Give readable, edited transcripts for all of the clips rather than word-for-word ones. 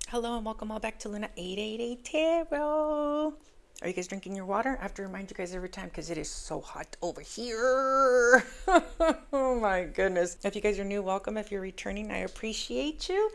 Hello and welcome all back to Luna 888 Tarot. Are you guys drinking your water? I have to remind you guys every time because it is so hot over here. Oh my goodness. If you guys are new, welcome. If you're returning, I appreciate you.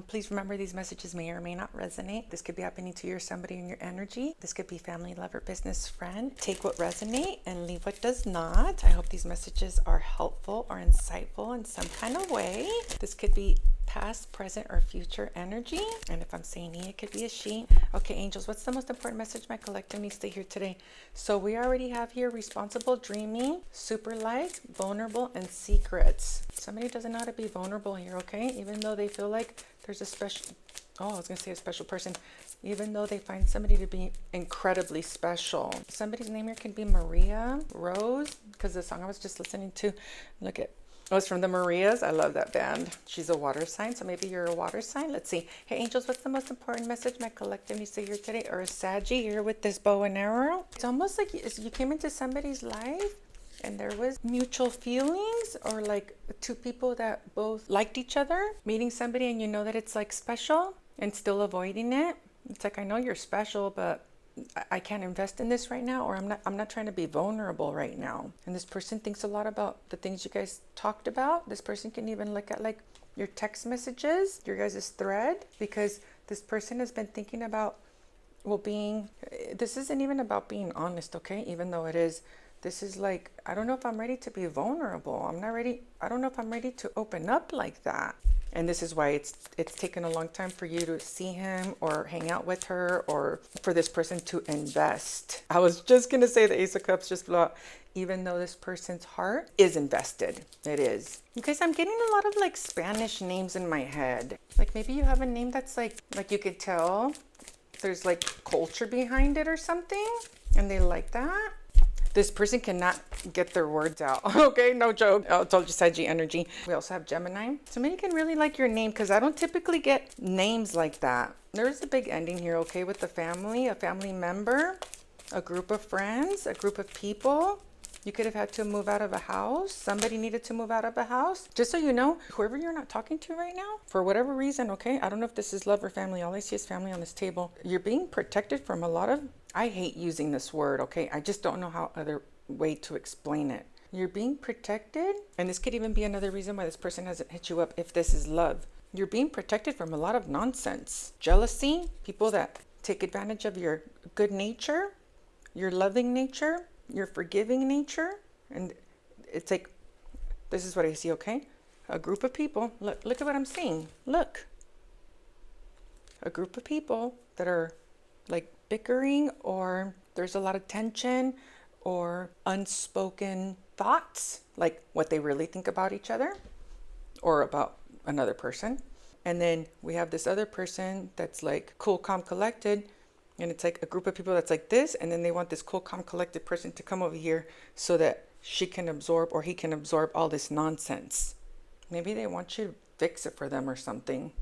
Please remember these messages may or may not resonate. This could be happening to you or somebody in your energy. This could be family, lover, business, friend. Take what resonates and leave what does not. I hope these messages are helpful or insightful in some kind of way. This could be past, present, or future energy. And if I'm saying he, it could be a she. Okay, angels, what's the most important message my collective needs to hear today? So we already have here responsible dreaming, super light, vulnerable, and secrets. Somebody doesn't know how to be vulnerable here, okay? Even though they feel like there's a special, oh, I was going to say a special person. Even though they find somebody to be incredibly special. Somebody's name here can be Maria, Rose, because the song I was just listening to, look at, oh, it's from the Marias. I love that band. She's a water sign, so maybe you're a water sign. Let's see. Hey, angels, what's the most important message my collective needs to hear today? Or a Saggy here with this bow and arrow? It's almost like you came into somebody's life and there was mutual feelings, or like two people that both liked each other, meeting somebody and you know that it's like special and still avoiding it. It's like, I know you're special, but I can't invest in this right now, or I'm not trying to be vulnerable right now. And this person thinks a lot about the things you guys talked about. This person can even look at like your text messages, your guys' thread, because this person has been thinking about, well, this isn't even about being honest, okay? Even though it is, this is like, I don't know if I'm ready to be vulnerable. I'm not ready. I don't know if I'm ready to open up like that. And this is why it's taken a long time for you to see him or hang out with her, or for this person to invest. I was just going to say the Ace of Cups just blew out. Even though this person's heart is invested. It is. Because I'm getting a lot of like Spanish names in my head. Like maybe you have a name that's like you could tell there's like culture behind it or something. And they like that. This person cannot get their words out. Okay, no joke. I told you, Saggy energy. We also have Gemini. Somebody can really like your name, because I don't typically get names like that. There's a big ending here, okay, with the family, a family member, a group of friends, a group of people. You could have had to move out of a house. Somebody needed to move out of a house. Just so you know, whoever you're not talking to right now, for whatever reason, okay, I don't know if this is love or family. All I see is family on this table. You're being protected from a lot of, I hate using this word, okay? I just don't know how other way to explain it. You're being protected, and this could even be another reason why this person hasn't hit you up if this is love. You're being protected from a lot of nonsense. Jealousy, people that take advantage of your good nature, your loving nature, your forgiving nature. And it's like, this is what I see, okay? A group of people, look at what I'm seeing. Look. A group of people that are like bickering, or there's a lot of tension or unspoken thoughts, like what they really think about each other or about another person. And then we have this other person that's like cool, calm, collected. And it's like a group of people that's like this, and then they want this cool, calm, collected person to come over here so that she can absorb, or he can absorb, all this nonsense. Maybe they want you to fix it for them or something.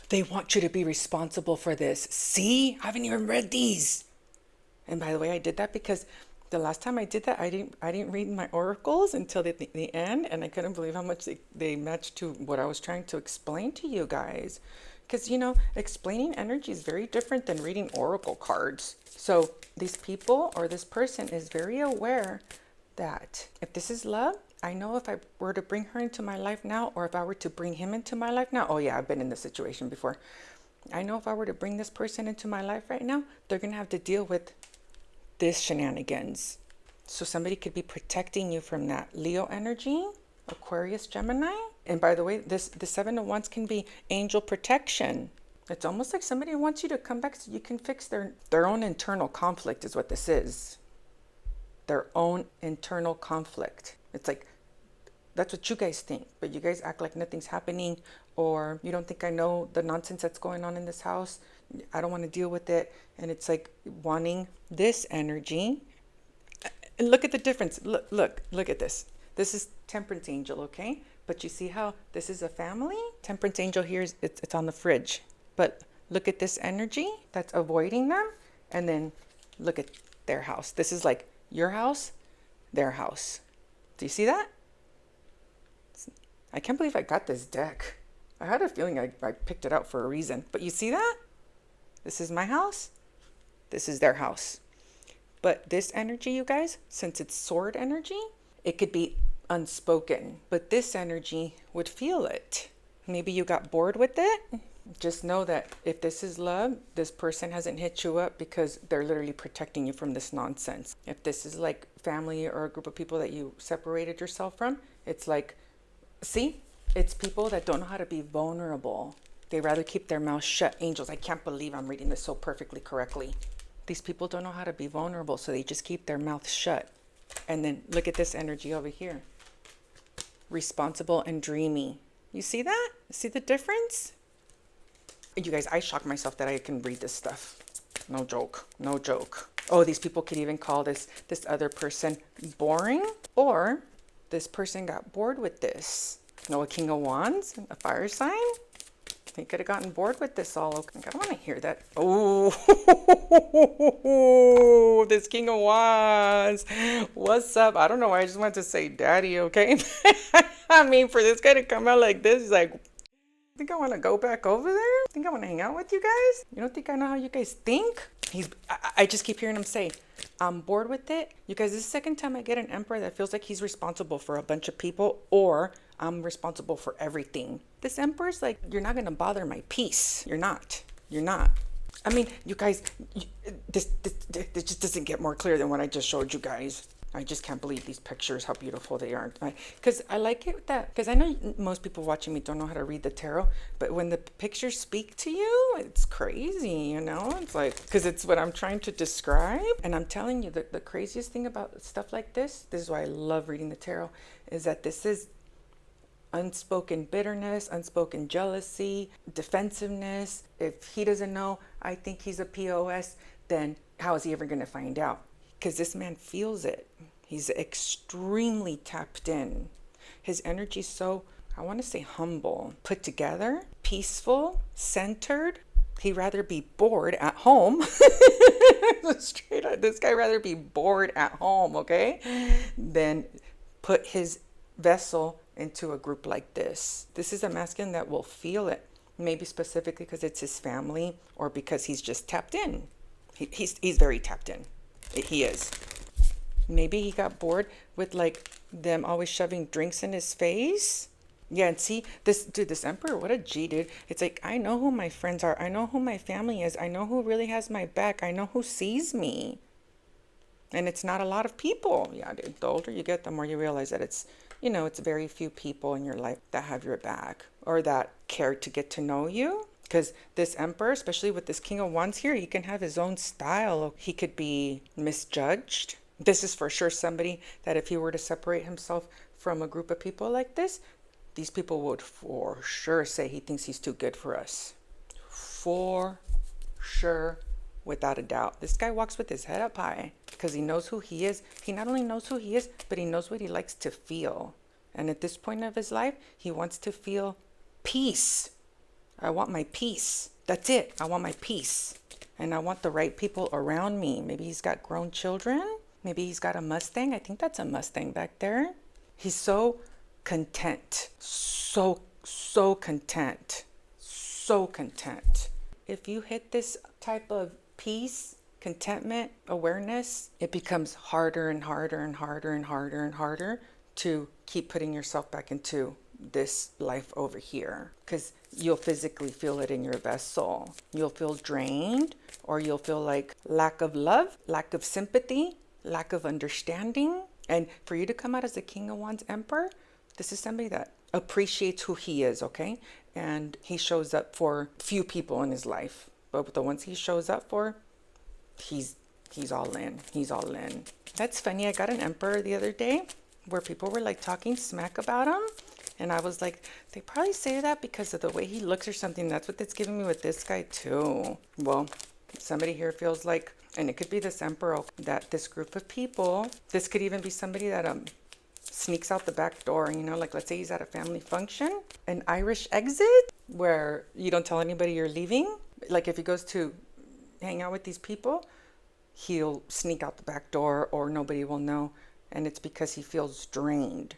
They want you to be responsible for this. See? I haven't even read these. And by the way, I did that because the last time I did that, I didn't read my oracles until the end, and I couldn't believe how much they matched to what I was trying to explain to you guys. Because, you know, explaining energy is very different than reading oracle cards. So these people, or this person, is very aware that if this is love, I know if I were to bring her into my life now, or if I were to bring him into my life now, oh yeah, I've been in this situation before. I know if I were to bring this person into my life right now, they're going to have to deal with this shenanigans. So somebody could be protecting you from that. Leo energy, Aquarius, Gemini. And by the way, the Seven of Wands can be angel protection. It's almost like somebody wants you to come back so you can fix their own internal conflict is what this is. Their own internal conflict. It's like, that's what you guys think, but you guys act like nothing's happening, or you don't think I know the nonsense that's going on in this house. I don't want to deal with it. And it's like wanting this energy. And look at the difference. Look at this. This is Temperance Angel, okay? But you see how this is a family? Temperance Angel here, it's on the fridge. But look at this energy that's avoiding them. And then look at their house. This is like your house, their house. Do you see that? I can't believe I got this deck. I had a feeling I picked it out for a reason. But you see that? This is my house. This is their house. But this energy, you guys, since it's sword energy, it could be unspoken. But this energy would feel it. Maybe you got bored with it. Just know that if this is love, this person hasn't hit you up because they're literally protecting you from this nonsense. If this is like family or a group of people that you separated yourself from, it's like, see, it's people that don't know how to be vulnerable. They rather keep their mouth shut. Angels, I can't believe I'm reading this so perfectly correctly. These people don't know how to be vulnerable, so they just keep their mouth shut. And then look at this energy over here. Responsible and dreamy. You see that? See the difference? You guys, I shock myself that I can read this stuff. No joke. No joke. Oh, these people could even call this other person boring, or this person got bored with this. No, a King of Wands, a fire sign. He could have gotten bored with this all. I don't want to hear that. Oh, this King of Wands. What's up? I don't know why I just wanted to say daddy, okay? I mean, for this guy to come out like this, he's like, I think I want to go back over there. I think I want to hang out with you guys. You don't think I know how you guys think? I just keep hearing him say, I'm bored with it. You guys, this is the second time I get an emperor that feels like he's responsible for a bunch of people, or I'm responsible for everything. This emperor's like, you're not going to bother my peace. You're not. You're not. I mean, you guys, this just doesn't get more clear than what I just showed you guys. I just can't believe these pictures, how beautiful they are. Because I like it that, because I know most people watching me don't know how to read the tarot, but when the pictures speak to you, it's crazy, you know? It's like, because it's what I'm trying to describe. And I'm telling you, the craziest thing about stuff like this is why I love reading the tarot, is that this is unspoken bitterness, unspoken jealousy, defensiveness. If he doesn't know, I think he's a POS, then how is he ever going to find out? Because this man feels it. He's extremely tapped in. His energy's so, I want to say humble, put together, peaceful, centered. He'd rather be bored at home. Straight up, this guy rather be bored at home, okay? Than put his vessel into a group like this. This is a masculine that will feel it. Maybe specifically because it's his family, or because he's just tapped in. He's very tapped in. He is. Maybe he got bored with like them always shoving drinks in his face. Yeah, and see this dude, this emperor, what a G, dude. It's like, I know who my friends are. I know who my family is. I know who really has my back. I know who sees me. And it's not a lot of people. Yeah, dude, the older you get, the more you realize that it's, you know, it's very few people in your life that have your back or that care to get to know you. Because this emperor, especially with this King of Wands here, he can have his own style. He could be misjudged. This is for sure somebody that if he were to separate himself from a group of people like this, these people would for sure say he thinks he's too good for us. For sure, without a doubt. This guy walks with his head up high because he knows who he is. He not only knows who he is, but he knows what he likes to feel. And at this point of his life, he wants to feel peace. I want my peace. That's it. I want my peace. And I want the right people around me. Maybe he's got grown children. Maybe he's got a Mustang. I think that's a Mustang back there. He's so content. So content. So content. If you hit this type of peace, contentment, awareness, it becomes harder and harder and harder and harder and harder to keep putting yourself back into this life over here, because you'll physically feel it in your vessel. You'll feel drained, or you'll feel like lack of love, lack of sympathy, lack of understanding. And for you to come out as the King of Wands Emperor, this is somebody that appreciates who he is, okay? And he shows up for few people in his life, but the ones he shows up for, he's all in. He's all in. That's funny. I got an Emperor the other day where people were like talking smack about him. And I was like, they probably say that because of the way he looks or something. That's what it's giving me with this guy too. Well, somebody here feels like, and it could be this emperor, that this group of people, this could even be somebody that sneaks out the back door. You know, like let's say he's at a family function, an Irish exit where you don't tell anybody you're leaving. Like if he goes to hang out with these people, he'll sneak out the back door or nobody will know. And it's because he feels drained.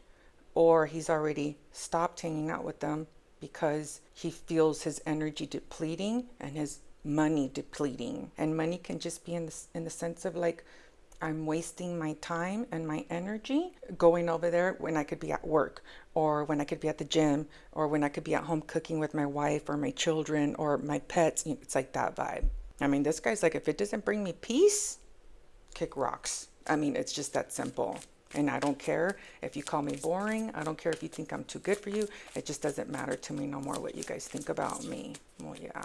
Or he's already stopped hanging out with them because he feels his energy depleting and his money depleting. And money can just be in the sense of like, I'm wasting my time and my energy going over there when I could be at work, or when I could be at the gym, or when I could be at home cooking with my wife or my children or my pets. It's like that vibe. I mean, this guy's like, if it doesn't bring me peace, kick rocks. I mean, it's just that simple. And I don't care if you call me boring. I don't care if you think I'm too good for you. It just doesn't matter to me no more what you guys think about me. Well, yeah.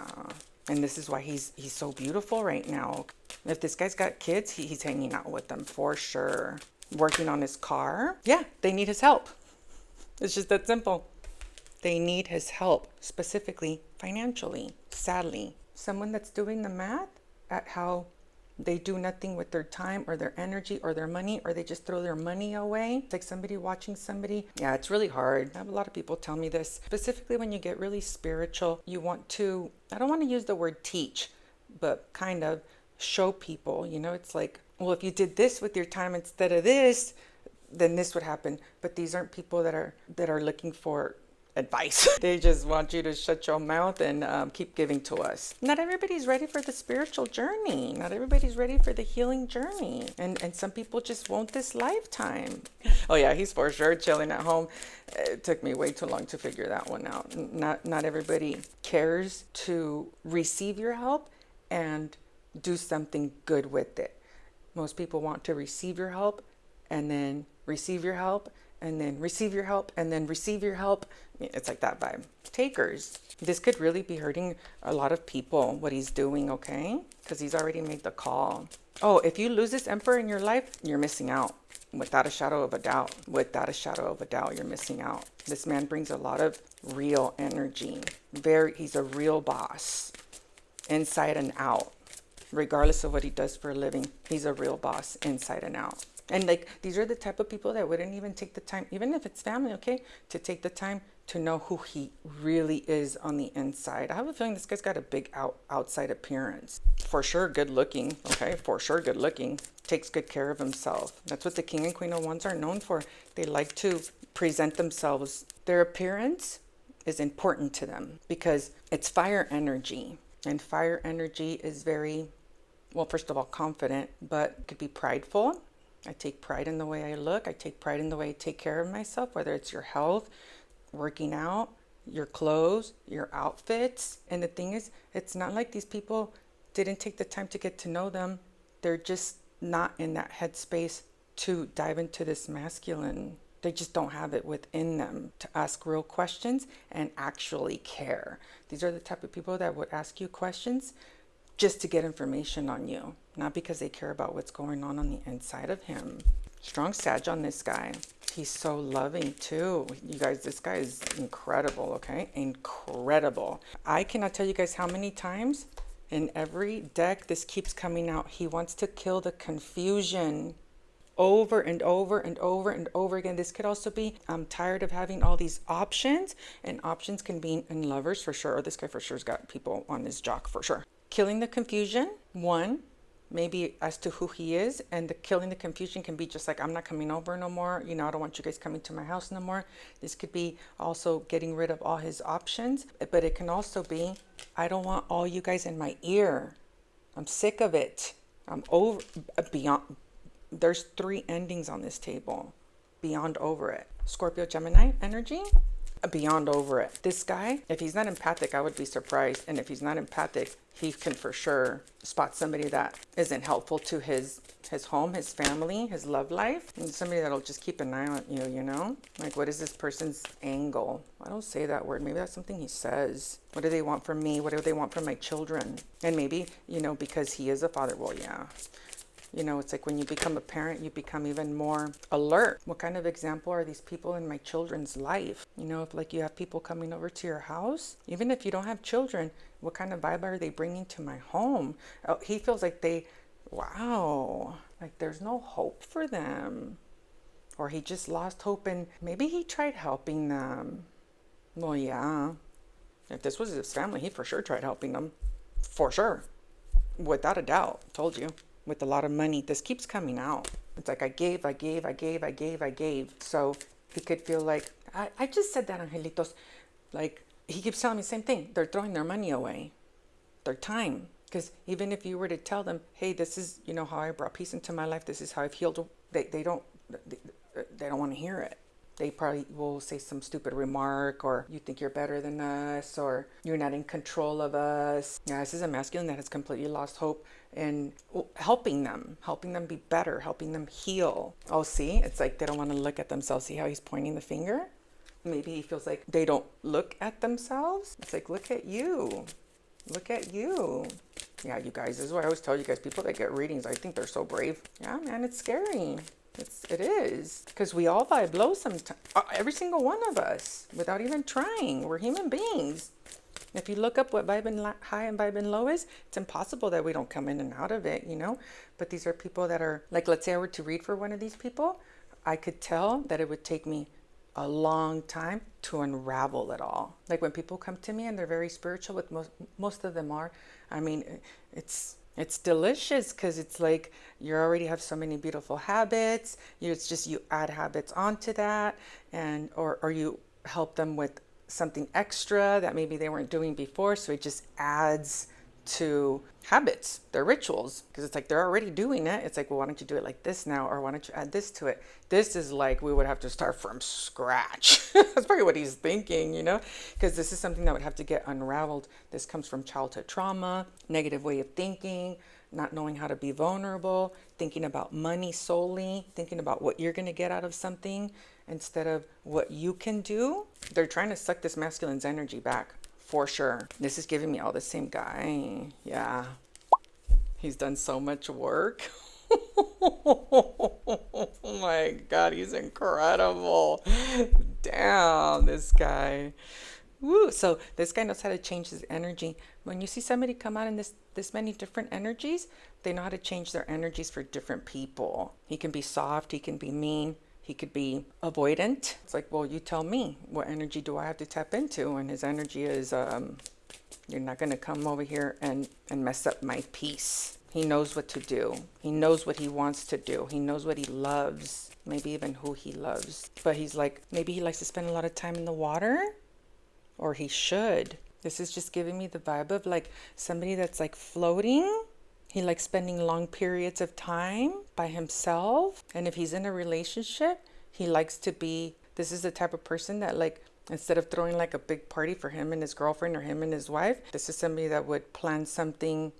And this is why he's so beautiful right now. If this guy's got kids, he's hanging out with them for sure. Working on his car. Yeah, they need his help. It's just that simple. They need his help, specifically financially. Sadly, someone that's doing the math at how they do nothing with their time or their energy or their money, or they just throw their money away. It's like somebody watching somebody. Yeah, it's really hard. I have a lot of people tell me this. Specifically when you get really spiritual, you want to, I don't want to use the word teach, but kind of show people, you know, it's like, well, if you did this with your time instead of this, then this would happen. But these aren't people that are looking for advice. They just want you to shut your mouth and keep giving to us. Not everybody's ready for the spiritual journey. Not everybody's ready for the healing journey. And some people just won't this lifetime. Oh yeah, he's for sure chilling at home. It took me way too long to figure that one out. Not everybody cares to receive your help and do something good with it. Most people want to receive your help and then receive your help and then receive your help and then receive your help. It's like that vibe. Takers. This could really be hurting a lot of people, what he's doing, okay? Because he's already made the call. Oh, if you lose this emperor in your life, you're missing out. Without a shadow of a doubt. Without a shadow of a doubt, you're missing out. This man brings a lot of real energy. He's a real boss. Inside and out. Regardless of what he does for a living, he's a real boss inside and out. And like, these are the type of people that wouldn't even take the time, even if it's family, okay, to take the time to know who he really is on the inside. I have a feeling this guy's got a big outside appearance. For sure good looking, okay, for sure good looking. Takes good care of himself. That's what the King and Queen of Wands are known for. They like to present themselves. Their appearance is important to them because it's fire energy. And fire energy is very, well, first of all, confident, but could be prideful. I take pride in the way I look. I take pride in the way I take care of myself, whether it's your health, working out, your clothes, your outfits. And the thing is, it's not like these people didn't take the time to get to know them. They're just not in that headspace to dive into this masculine. They just don't have it within them to ask real questions and actually care. These are the type of people that would ask you questions just to get information on you, not because they care about what's going on the inside of him. Strong Sag on this guy. He's so loving too. You guys, this guy is incredible, okay? Incredible. I cannot tell you guys how many times in every deck this keeps coming out. He wants to kill the confusion over and over and over and over again. This could also be, I'm tired of having all these options, and options can be in lovers for sure. Or this guy for sure's got people on his jock for sure. Killing the confusion, one, maybe as to who he is, and the killing the confusion can be just like, I'm not coming over no more. You know, I don't want you guys coming to my house no more. This could be also getting rid of all his options, but it can also be, I don't want all you guys in my ear. I'm sick of it. I'm over, beyond. There's 3 endings on this table. Beyond over it. Scorpio, Gemini energy. Beyond over it. This guy, if he's not empathic, I would be surprised. And if he's not empathic, he can for sure spot somebody that isn't helpful to his home, his family, his love life. And somebody that'll just keep an eye on you, you know? Like, what is this person's angle? I don't say that word. Maybe that's something he says. What do they want from me? What do they want from my children? And maybe, you know, because he is a father. Well, yeah. You know, it's like when you become a parent, you become even more alert. What kind of example are these people in my children's life? You know, if like you have people coming over to your house, even if you don't have children, what kind of vibe are they bringing to my home? Oh, he feels like wow, like there's no hope for them. Or he just lost hope and maybe he tried helping them. Well, yeah. If this was his family, he for sure tried helping them. For sure. Without a doubt. Told you. With a lot of money. This keeps coming out. It's like I gave. So he could feel like, I just said that, Angelitos. Like he keeps telling me the same thing. They're throwing their money away, their time. Because even if you were to tell them, hey, this is, how I brought peace into my life, this is how I've healed, they don't want to hear it. They probably will say some stupid remark, or you think you're better than us, or you're not in control of us. Yeah, this is a masculine that has completely lost hope in helping them be better, helping them heal. Oh, see, it's like they don't want to look at themselves. See how he's pointing the finger? Maybe he feels like they don't look at themselves. It's like, look at you. Look at you. Yeah, you guys, this is what I always tell you guys, people that get readings, I think they're so brave. Yeah, man, it's scary. It is. Because we all vibe low sometimes. Every single one of us, without even trying. We're human beings. If you look up what vibing high and vibing low is, it's impossible that we don't come in and out of it, But these are people that are, like, let's say I were to read for one of these people, I could tell that it would take me a long time to unravel it all. Like when people come to me and they're very spiritual, with most of them are, I mean, it's delicious, because it's like you already have so many beautiful habits. It's just you add habits onto that, and or you help them with something extra that maybe they weren't doing before, so it just adds to habits, their rituals, because it's like they're already doing it. It's like, well, why don't you do it like this now, or why don't you add this to it? This is like we would have to start from scratch. That's probably what he's thinking, because this is something that would have to get unraveled. This comes from childhood trauma, negative way of thinking, not knowing how to be vulnerable, thinking about money solely, thinking about what you're going to get out of something instead of what you can do. They're trying to suck this masculine's energy back. For sure. This is giving me all the same guy. Yeah. He's done so much work. Oh my God, he's incredible. Damn, this guy. Woo. So this guy knows how to change his energy. When you see somebody come out in this many different energies, they know how to change their energies for different people. He can be soft, he can be mean. He could be avoidant. It's like, well, you tell me, what energy do I have to tap into? And his energy is, you're not going to come over here and mess up my peace. He knows what to do. He knows what he wants to do. He knows what he loves, maybe even who he loves. But he's like, maybe he likes to spend a lot of time in the water, or he should. This is just giving me the vibe of like somebody that's like floating. He likes spending long periods of time by himself. And if he's in a relationship, he likes to be, this is the type of person that, like, instead of throwing like a big party for him and his girlfriend or him and his wife, this is somebody that would plan something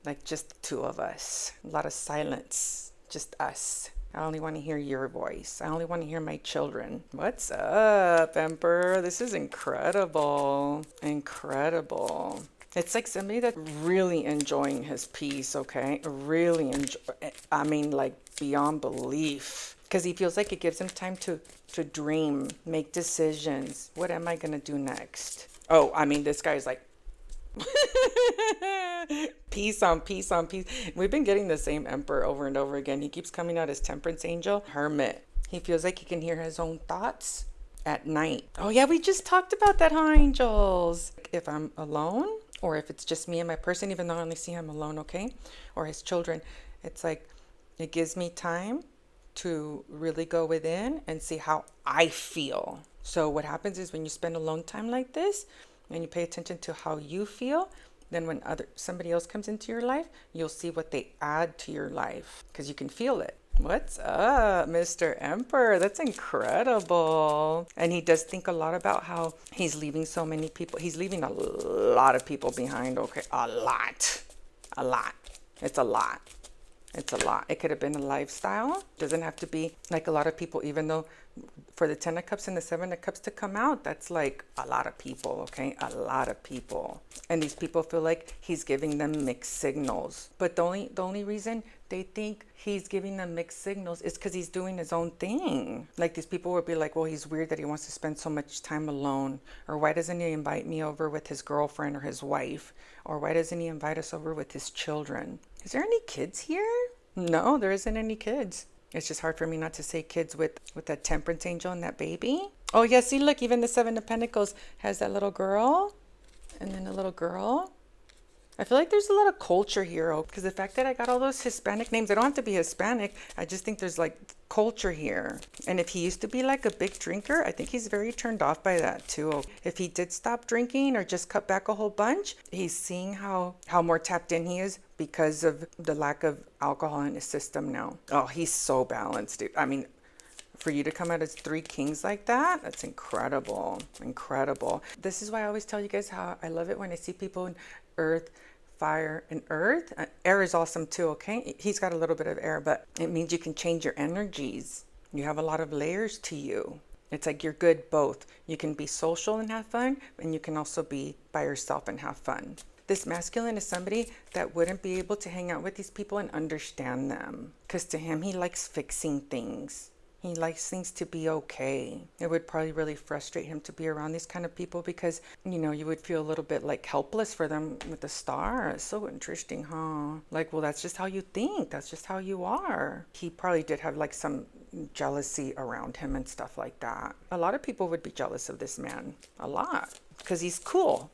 like just the two of us. A lot of silence, just us. I only want to hear your voice. I only want to hear my children. What's up, Emperor? This is incredible. Incredible. It's like somebody that's really enjoying his peace, okay? Really enjoy. I mean, like beyond belief. Because he feels like it gives him time to dream, make decisions. What am I going to do next? Oh, I mean, this guy's like, peace on peace on peace. We've been getting the same emperor over and over again. He keeps coming out as temperance angel, hermit. He feels like he can hear his own thoughts at night. Oh yeah, we just talked about that, huh, angels? If I'm alone, or if it's just me and my person, even though I only see him alone, okay? Or his children, it's like, it gives me time to really go within and see how I feel. So what happens is when you spend alone time like this, and you pay attention to how you feel, then when somebody else comes into your life, you'll see what they add to your life, because you can feel it. What's up, Mr. Emperor? That's incredible. And he does think a lot about how he's leaving so many people. He's leaving a lot of people behind, okay? A lot. A lot. It's a lot. It's a lot. It could have been a lifestyle. Doesn't have to be like a lot of people, even though for the 10 of cups and the 7 of cups to come out, that's like a lot of people, okay? A lot of people. And these people feel like he's giving them mixed signals. But the only reason they think he's giving them mixed signals is because he's doing his own thing. Like these people would be like, well, he's weird that he wants to spend so much time alone. Or why doesn't he invite me over with his girlfriend or his wife? Or why doesn't he invite us over with his children? Is there any kids here? No, there isn't any kids. It's just hard for me not to say kids with that temperance angel and that baby. Oh, yeah, see, look, even the 7 of Pentacles has that little girl. And then a little girl. I feel like there's a lot of culture here, because the fact that I got all those Hispanic names, I don't have to be Hispanic. I just think there's like culture here. And if he used to be like a big drinker, I think he's very turned off by that too. If he did stop drinking or just cut back a whole bunch, he's seeing how more tapped in he is because of the lack of alcohol in his system now. Oh, he's so balanced, dude. I mean, for you to come out as 3 kings like that, that's incredible. Incredible. This is why I always tell you guys how I love it when I see people in earth, fire, and earth. Air is awesome too, okay? He's got a little bit of air, but it means you can change your energies. You have a lot of layers to you. It's like you're good both. You can be social and have fun, and you can also be by yourself and have fun. This masculine is somebody that wouldn't be able to hang out with these people and understand them, because to him, he likes fixing things. He likes things to be okay. It would probably really frustrate him to be around these kind of people because, you know, you would feel a little bit like helpless for them with the star. It's so interesting, huh? Like, well, that's just how you think. That's just how you are. He probably did have like some jealousy around him and stuff like that. A lot of people would be jealous of this man. A lot. Because he's cool.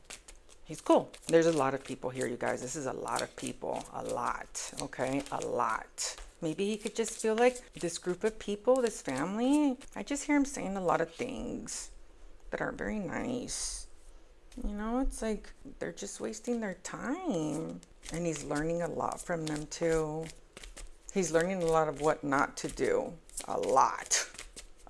He's cool. There's a lot of people here, you guys. This is a lot of people. A lot. Okay? A lot. Maybe he could just feel like this group of people, this family, I just hear him saying a lot of things that aren't very nice. You know, it's like they're just wasting their time. And he's learning a lot from them too. He's learning a lot of what not to do. A lot.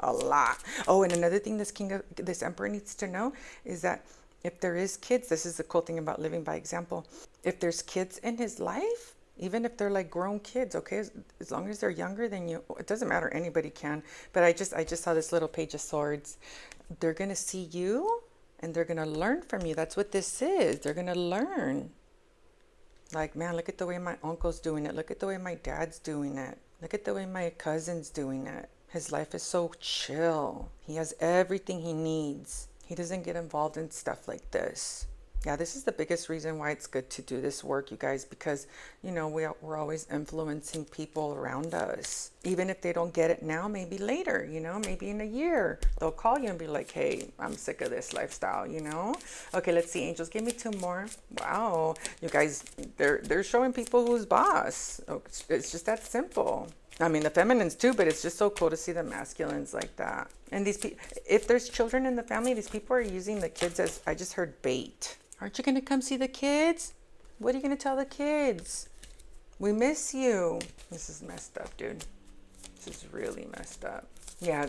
A lot. Oh, and another thing this emperor needs to know is that if there is kids, this is the cool thing about living by example. If there's kids in his life, even if they're like grown kids, okay, as long as they're younger than you, it doesn't matter, anybody can. But I just saw this little Page of Swords. They're going to see you and they're going to learn from you. That's what this is. They're going to learn. Like, man, look at the way my uncle's doing it. Look at the way my dad's doing it. Look at the way my cousin's doing it. His life is so chill. He has everything he needs. He doesn't get involved in stuff like this. Yeah, this is the biggest reason why it's good to do this work, you guys, because, you know, we're always influencing people around us. Even if they don't get it now, maybe later, you know, maybe in a year, they'll call you and be like, hey, I'm sick of this lifestyle, you know? Okay, let's see, angels, give me 2 more. Wow, you guys, they're showing people who's boss. Oh, it's just that simple. I mean, the feminines too, but it's just so cool to see the masculines like that. And these people, if there's children in the family, these people are using the kids as, I just heard, bait. Aren't you going to come see the kids? What are you going to tell the kids? We miss you. This is messed up, dude. This is really messed up. Yeah,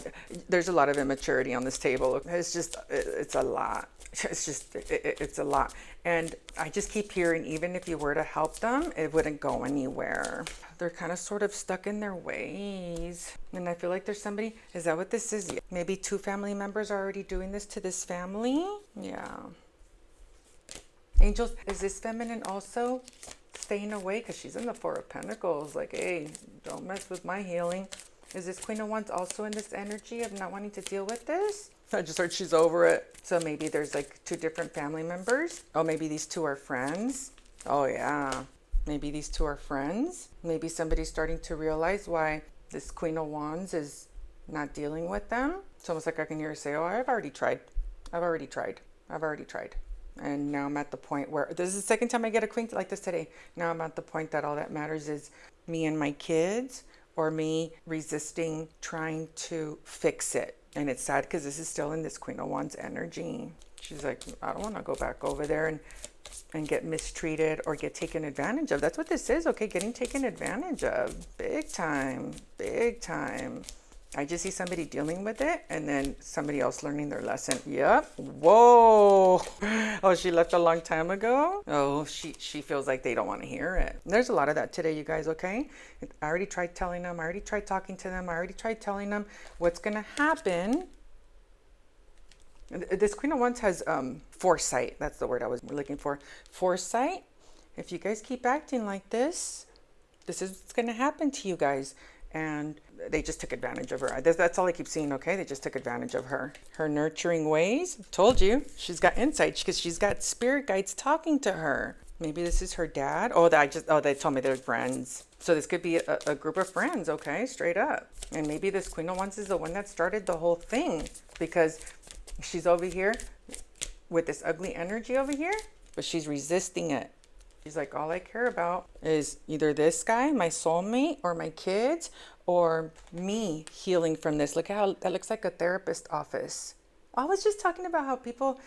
there's a lot of immaturity on this table. It's just, it's a lot. It's just, it's a lot. And I just keep hearing, even if you were to help them, it wouldn't go anywhere. They're kind of sort of stuck in their ways. And I feel like there's somebody, is that what this is? Maybe 2 family members are already doing this to this family? Yeah. Angels, is this feminine also staying away? Because she's in the 4 of Pentacles. Like, hey, don't mess with my healing. Is this Queen of Wands also in this energy of not wanting to deal with this? I just heard she's over it. So maybe there's like 2 different family members. Oh, maybe these 2 are friends. Oh, yeah. Maybe these 2 are friends. Maybe somebody's starting to realize why this Queen of Wands is not dealing with them. It's almost like I can hear her say, oh, I've already tried. I've already tried. I've already tried. And now I'm at the point where, this is the second time I get a queen like this today. Now I'm at the point that all that matters is me and my kids, or me resisting trying to fix it. And it's sad because this is still in this Queen of Wands energy. She's like, I don't want to go back over there and get mistreated or get taken advantage of. That's what this is, okay? Getting taken advantage of. Big time. Big time. I just see somebody dealing with it and then somebody else learning their lesson. Yep. Whoa. Oh, she left a long time ago? Oh, she feels like they don't want to hear it. There's a lot of that today, you guys, okay? I already tried telling them. I already tried talking to them. I already tried telling them what's going to happen. This Queen of Wands has foresight. That's the word I was looking for. Foresight. If you guys keep acting like this is what's going to happen to you guys. And they just took advantage of her. That's all I keep seeing, okay? They just took advantage of her. Her nurturing ways. Told you. She's got insight because she's got spirit guides talking to her. Maybe this is her dad. Oh, they told me they're friends. So this could be a group of friends, okay? Straight up. And maybe this Queen of Wands is the one that started the whole thing because she's over here with this ugly energy over here, but she's resisting it. She's like, all I care about is either this guy, my soulmate, or my kids, or me healing from this. Look at how that looks like a therapist office. I was just talking about how people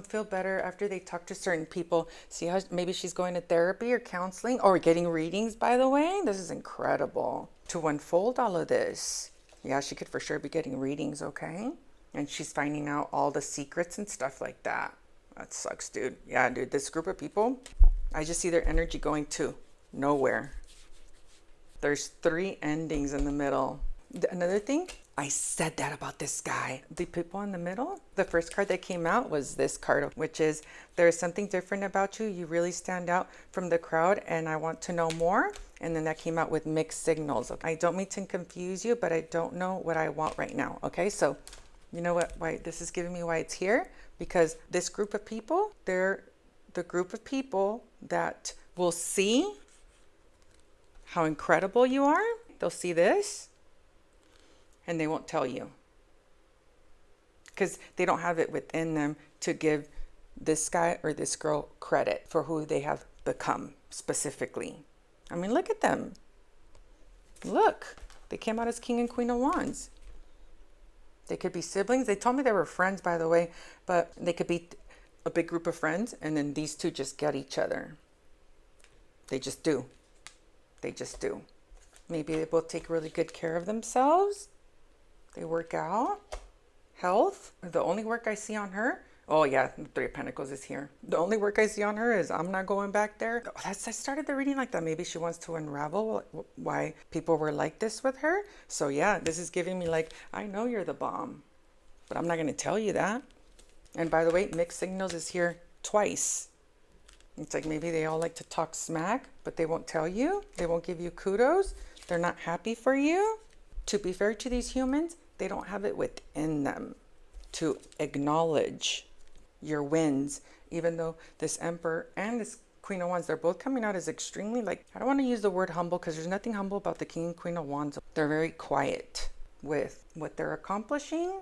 feel better after they talk to certain people. See how maybe she's going to therapy or counseling or getting readings, by the way. This is incredible to unfold all of this. Yeah, she could for sure be getting readings, okay? And she's finding out all the secrets and stuff like that. That sucks, dude. Yeah, dude, this group of people, I just see their energy going to nowhere. There's 3 endings in the middle. Another thing, I said that about this guy. The people in the middle, the first card that came out was this card, which is there's something different about you. You really stand out from the crowd and I want to know more. And then that came out with mixed signals. I don't mean to confuse you, but I don't know what I want right now. Okay, so you know what? Why this is giving me why it's here? Because this group of people, they're the group of people that will see how incredible you are. They'll see this and they won't tell you because they don't have it within them to give this guy or this girl credit for who they have become specifically. I mean, look at them. Look, they came out as King and Queen of Wands. They could be siblings. They told me they were friends, by the way, but they could be a big group of friends and then these two just get each other. They just do. They just do. Maybe they both take really good care of themselves. They work out. Health. The only work I see on her, oh yeah, the 3 of Pentacles is here. The only work I see on her is I'm not going back there. I started the reading like that. Maybe she wants to unravel why people were like this with her. So yeah, this is giving me like, I know you're the bomb, but I'm not going to tell you that. And by the way, mixed signals is here twice. It's like maybe they all like to talk smack, but they won't tell you. They won't give you kudos. They're not happy for you. To be fair to these humans, they don't have it within them to acknowledge your wins, even though this Emperor and this Queen of Wands, they're both coming out as extremely, like, I don't want to use the word humble because there's nothing humble about the King and Queen of Wands. They're very quiet with what they're accomplishing,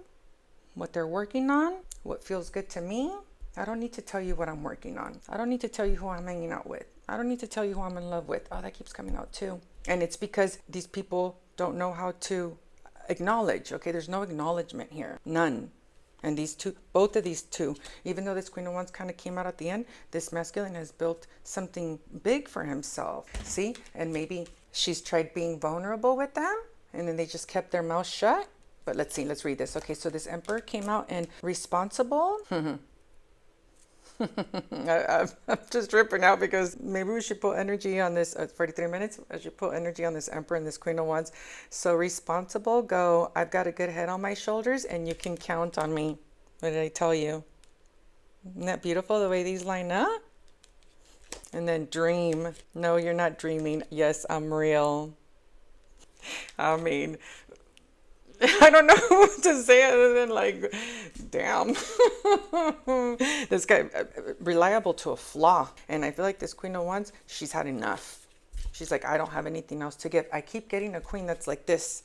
what they're working on, what feels good to me. I don't need to tell you what I'm working on. I don't need to tell you who I'm hanging out with. I don't need to tell you who I'm in love with. Oh, that keeps coming out too. And it's because these people don't know how to acknowledge. Okay, there's no acknowledgement here. None. And these two, both of these two, even though this Queen of Wands kind of came out at the end, this masculine has built something big for himself. See? And maybe she's tried being vulnerable with them and then they just kept their mouth shut. But let's see, let's read this. Okay, so this Emperor came out and responsible. I'm just tripping out because maybe we should put energy on this 43 minutes. I should put energy on this Emperor and this Queen of Wands. So responsible, go. I've got a good head on my shoulders and you can count on me. What did I tell you? Isn't that beautiful the way these line up? And then dream. No, you're not dreaming. Yes, I'm real. I mean, I don't know what to say other than like, damn. This guy, reliable to a flaw. And I feel like this Queen of Wands, she's had enough. She's like, I don't have anything else to give. I keep getting a queen that's like this,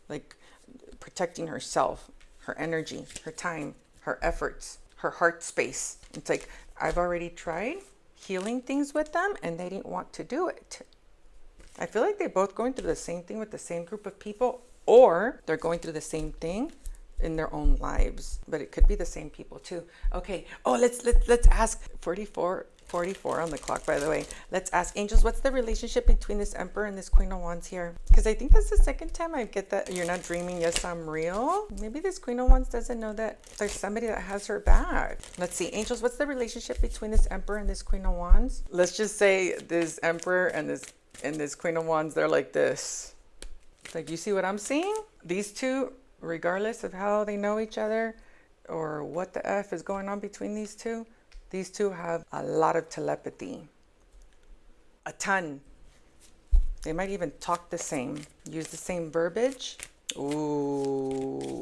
like protecting herself, her energy, her time, her efforts, her heart space. It's like, I've already tried healing things with them and they didn't want to do it. I feel like they're both going through the same thing with the same group of people, or they're going through the same thing in their own lives, but it could be the same people too. Okay. Oh, let's ask 44 on the clock, by the way. Let's ask angels, what's the relationship between this Emperor and this Queen of Wands here? Because I think that's the second time I get that you're not dreaming. Yes, I'm real. Maybe this Queen of Wands doesn't know that there's somebody that has her back. Let's see, angels, what's the relationship between this Emperor and this Queen of Wands? Let's just say this Emperor and this Queen of Wands, they're like this. Like, you see what I'm seeing? These two, regardless of how they know each other or what the F is going on between these two have a lot of telepathy. A ton. They might even talk the same, use the same verbiage. Ooh.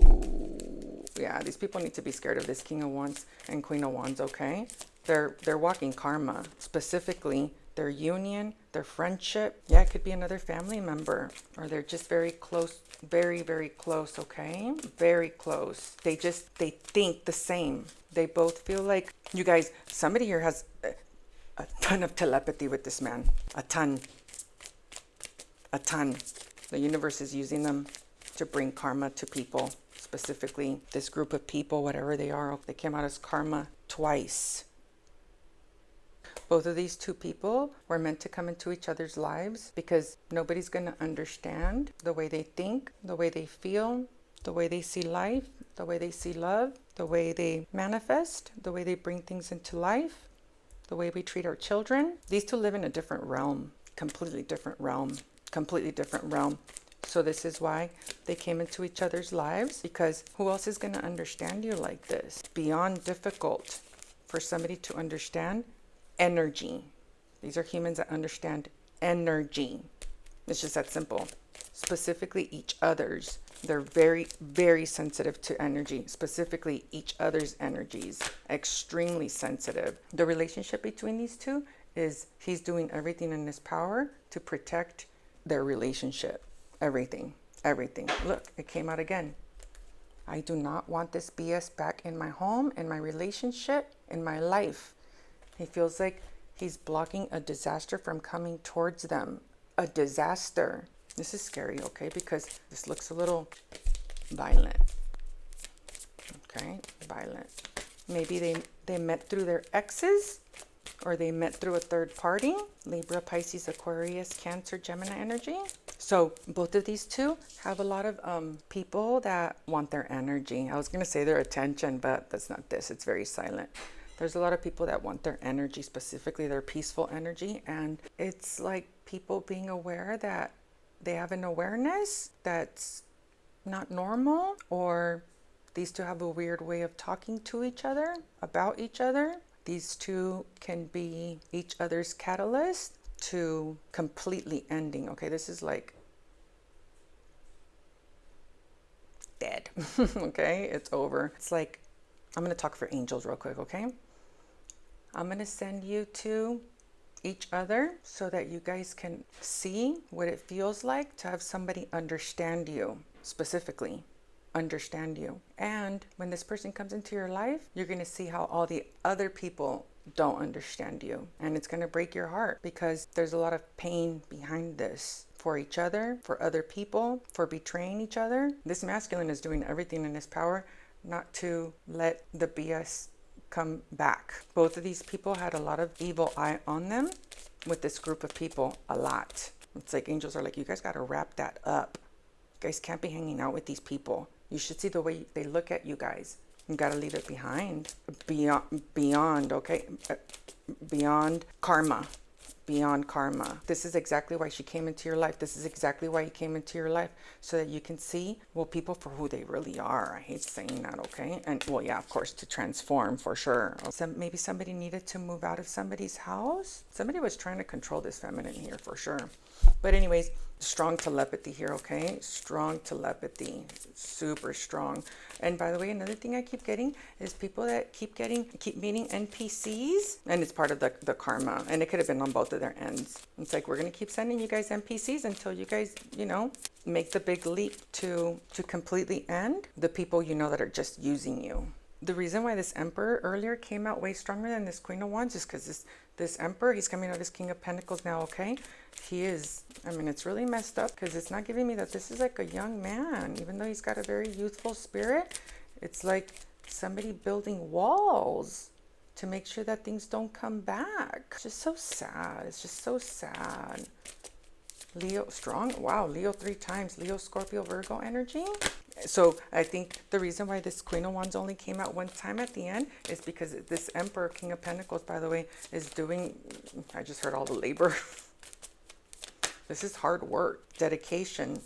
Yeah, these people need to be scared of this King of Wands and Queen of Wands, okay? They're walking karma, specifically their union, their friendship. Yeah, it could be another family member, or they're just very close, very, very close, okay? Very close. They think the same. They both feel like, you guys, somebody here has, a ton of telepathy with this man. A ton. A ton. The universe is using them to bring karma to people. Specifically, this group of people, whatever they are, they came out as karma twice. Both of these two people were meant to come into each other's lives because nobody's going to understand the way they think, the way they feel, the way they see life, the way they see love, the way they manifest, the way they bring things into life, the way we treat our children. These two live in a different realm, completely different realm, completely different realm. So this is why they came into each other's lives, because who else is going to understand you like this? Beyond difficult for somebody to understand energy. These are humans that understand energy. It's just that simple. Specifically each other's. They're very, very sensitive to energy, specifically each other's energies, extremely sensitive. The relationship between these two is he's doing everything in his power to protect their relationship. Everything. Look, it came out again. I do not want this BS back in my home, in my relationship, in my life. He feels like he's blocking a disaster from coming towards them. A disaster. This is scary, okay? Because this looks a little violent. Okay, violent. Maybe they met through their exes, or they met through a third party. Libra, Pisces, Aquarius, Cancer, Gemini energy. So both of these two have a lot of people that want their energy. I was going to say their attention, but that's not this. It's very silent. There's a lot of people that want their energy, specifically their peaceful energy. And it's like people being aware that they have an awareness that's not normal, or these two have a weird way of talking to each other, about each other. These two can be each other's catalyst to completely ending. Okay, this is like dead. Okay, it's over. It's like, I'm going to talk for angels real quick, okay? I'm going to send you to each other so that you guys can see what it feels like to have somebody understand you, specifically understand you. And when this person comes into your life, you're going to see how all the other people don't understand you, and it's going to break your heart, because there's a lot of pain behind this for each other, for other people, for betraying each other. This masculine is doing everything in his power not to let the BS come back. Both of these people had a lot of evil eye on them with this group of people, a lot. It's like angels are like, you guys got to wrap that up. You guys can't be hanging out with these people. You should see the way they look at you guys. You got to leave it behind. Beyond, okay? Beyond karma. Beyond karma. This is exactly why she came into your life. This is exactly why he came into your life, so that you can see, well, people for who they really are. I hate saying that, okay? And, well, yeah, of course, to transform, for sure. Maybe somebody needed to move out of somebody's house. Somebody was trying to control this feminine here, for sure. But anyways, strong telepathy here, okay? Strong telepathy. Super strong. And by the way, another thing I keep getting is people that keep meeting NPCs, and it's part of the karma, and it could have been on both of their ends. It's like, we're going to keep sending you guys NPCs until you guys, make the big leap to completely end the people that are just using you. The reason why this Emperor earlier came out way stronger than this Queen of Wands is because this Emperor, he's coming out as King of Pentacles now, okay? He is, it's really messed up, because it's not giving me that this is like a young man. Even though he's got a very youthful spirit, it's like somebody building walls to make sure that things don't come back. It's just so sad. It's just so sad. Leo, strong. Wow, Leo 3 times. Leo, Scorpio, Virgo energy. So I think the reason why this Queen of Wands only came out one time at the end is because this Emperor, King of Pentacles, by the way, is doing, I just heard all the labor. This is hard work, dedication,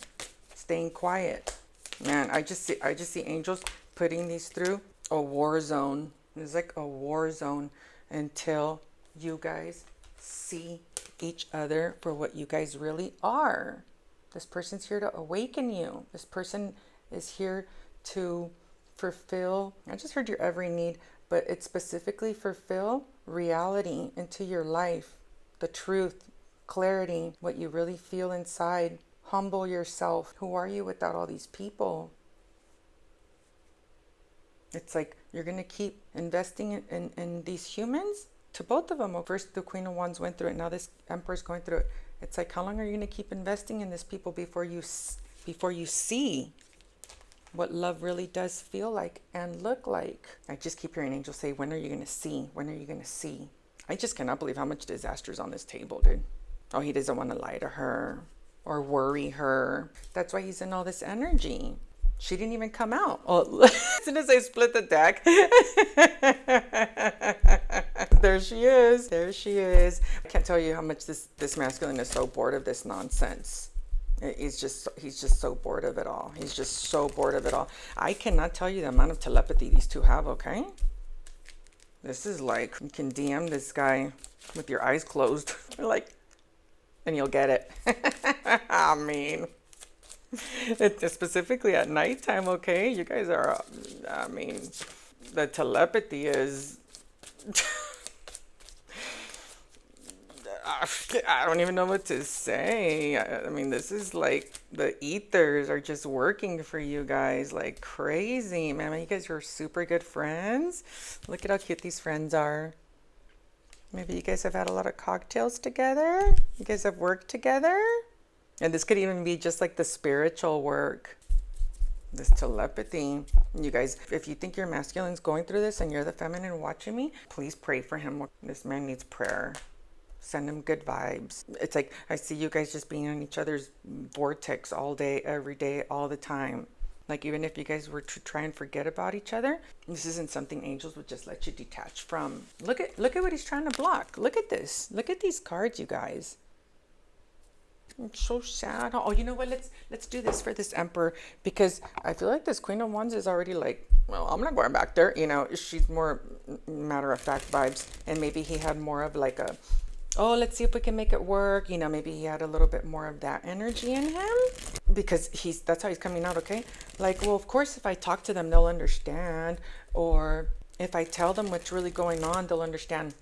staying quiet. Man, I just see angels putting these through a war zone. It's like a war zone until you guys see each other for what you guys really are. This person's here to awaken you. This person is here to fulfill, I just heard your every need, but it's specifically fulfill reality into your life, the truth, clarity, what you really feel inside. Humble yourself. Who are you without all these people? It's like you're going to keep investing in these humans to both of them. Well, first the Queen of Wands went through it. Now this Emperor's going through it. It's like, how long are you going to keep investing in this, people, before you see what love really does feel like and look like? I just keep hearing angels say, when are you going to see? When are you going to see? I just cannot believe how much disaster is on this table, dude. Oh, he doesn't want to lie to her or worry her. That's why he's in all this energy. She didn't even come out. Oh, as soon as I split the deck, there she is. There she is. I can't tell you how much this masculine is so bored of this nonsense. He's just so bored of it all. He's just so bored of it all. I cannot tell you the amount of telepathy these two have, okay? This is like, you can DM this guy with your eyes closed. Like, and you'll get it. I mean, it's specifically at nighttime, okay? You guys are, I mean, the telepathy is... I don't even know what to say. I mean, this is like the ethers are just working for you guys like crazy, man. You guys are super good friends. Look at how cute these friends are. Maybe you guys have had a lot of cocktails together. You guys have worked together. And this could even be just like the spiritual work. This telepathy. You guys, if you think your masculine's going through this and you're the feminine watching me, please pray for him. This man needs prayer. Send him good vibes. It's like, I see you guys just being on each other's vortex all day, every day, all the time. Like, even if you guys were to try and forget about each other, this isn't something angels would just let you detach from. Look at what he's trying to block. Look at this. Look at these cards, you guys. It's so sad. Oh, you know what? Let's do this for this Emperor, because I feel like this Queen of Wands is already like, well, I'm not going back there. You know, she's more matter of fact vibes, and maybe he had more of like a, oh, let's see if we can make it work. You know, maybe he had a little bit more of that energy in him, because that's how he's coming out, okay? Like, well, of course, if I talk to them, they'll understand. Or if I tell them what's really going on, they'll understand.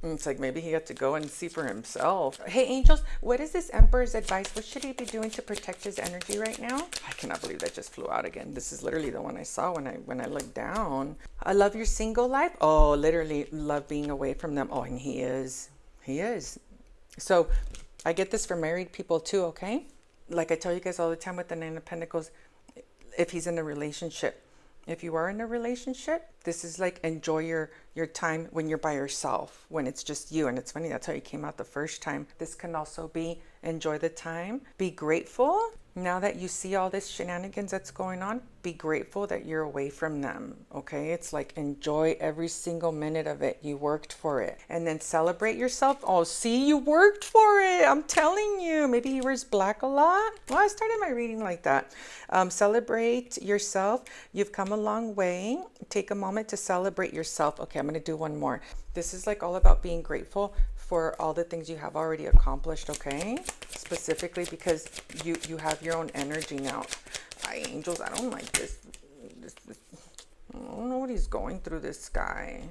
And it's like, maybe he had to go and see for himself. Hey, angels, what is this Emperor's advice? What should he be doing to protect his energy right now? I cannot believe that just flew out again. This is literally the one I saw when I looked down. I love your single life. Oh, literally love being away from them. Oh, and he is. He is. So I get this for married people too, okay? Like I tell you guys all the time with the Nine of Pentacles, if he's in a relationship, if you are in a relationship, this is like, enjoy your time when you're by yourself, when it's just you. And it's funny, that's how you came out the first time. This can also be, enjoy the time, be grateful. Now that you see all this shenanigans that's going on, be grateful that you're away from them, okay? It's like, enjoy every single minute of it. You worked for it. And then celebrate yourself. Oh, see, you worked for it. I'm telling you. Maybe he wears black a lot. Well, I started my reading like that. Celebrate yourself. You've come a long way. Take a moment to celebrate yourself. Okay, I'm going to do one more. This is like all about being grateful for all the things you have already accomplished, okay? Specifically because you have your own energy now. Angels, I don't like this. I don't know what he's going through, this guy.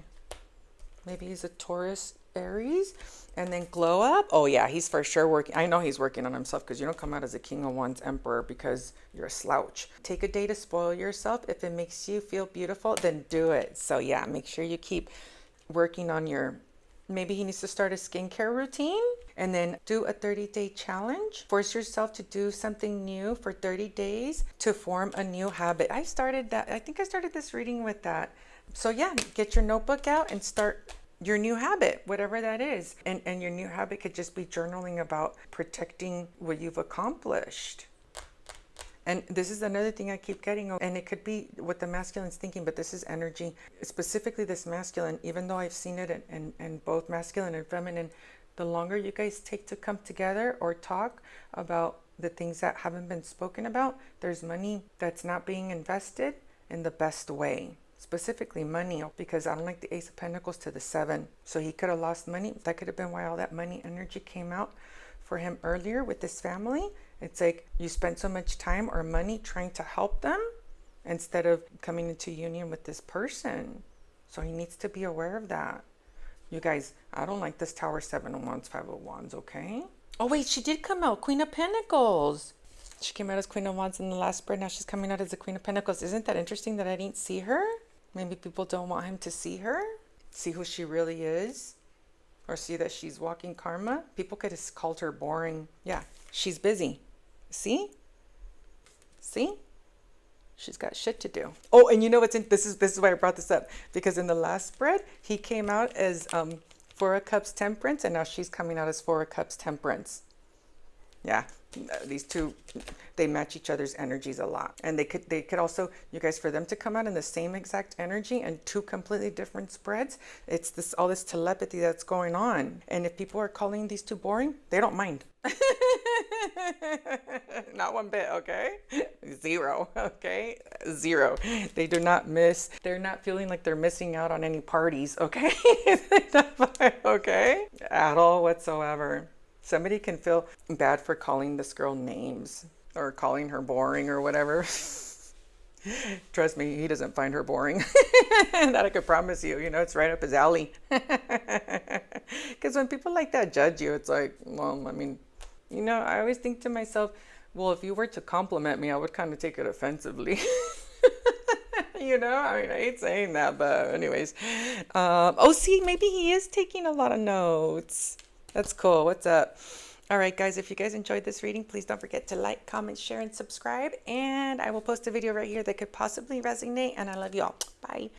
Maybe he's a Taurus, Aries, and then glow up. Oh yeah, he's for sure working. I know he's working on himself, because you don't come out as a King of Wands Emperor because you're a slouch. Take a day to spoil yourself. If it makes you feel beautiful, then do it. So yeah, make sure you keep working on your, maybe he needs to start a skincare routine, and then do a 30-day challenge. Force yourself to do something new for 30 days to form a new habit. I started that. I think I started this reading with that. So yeah, get your notebook out and start your new habit, whatever that is. And your new habit could just be journaling about protecting what you've accomplished. And this is another thing I keep getting, and it could be what the masculine's thinking, but this is energy. Specifically this masculine, even though I've seen it in both masculine and feminine, the longer you guys take to come together or talk about the things that haven't been spoken about, there's money that's not being invested in the best way. Specifically money, because I don't like the Ace of Pentacles to the 7. So he could have lost money. That could have been why all that money energy came out for him earlier with this family. It's like you spent so much time or money trying to help them instead of coming into union with this person. So he needs to be aware of that. You guys, I don't like this Tower, 7 of Wands, 5 of Wands, okay? Oh wait, she did come out, Queen of Pentacles. She came out as Queen of Wands in the last spread. Now she's coming out as the Queen of Pentacles. Isn't that interesting that I didn't see her? Maybe people don't want him to see her, see who she really is, or see that she's walking karma. People could have called her boring. Yeah, she's busy. See? See? She's got shit to do. Oh, and you know what's in this is why I brought this up, because in the last spread he came out as Four of Cups Temperance, and now she's coming out as Four of Cups Temperance. Yeah, these two, they match each other's energies a lot. And they could also, you guys, for them to come out in the same exact energy and two completely different spreads, it's this all this telepathy that's going on. And if people are calling these two boring, they don't mind. Not one bit, okay? Zero, okay? Zero. They do not miss. They're not feeling like they're missing out on any parties, okay? Okay? At all whatsoever. Somebody can feel bad for calling this girl names or calling her boring or whatever. Trust me, he doesn't find her boring. That I could promise you. You know, it's right up his alley. Because when people like that judge you, it's like, well, I mean, you know, I always think to myself, well, if you were to compliment me, I would kind of take it offensively. You know, I mean, I hate saying that, but anyways. Oh, see, maybe he is taking a lot of notes. That's cool. What's up? All right, guys, if you guys enjoyed this reading, please don't forget to like, comment, share, and subscribe. And I will post a video right here that could possibly resonate. And I love you all. Bye.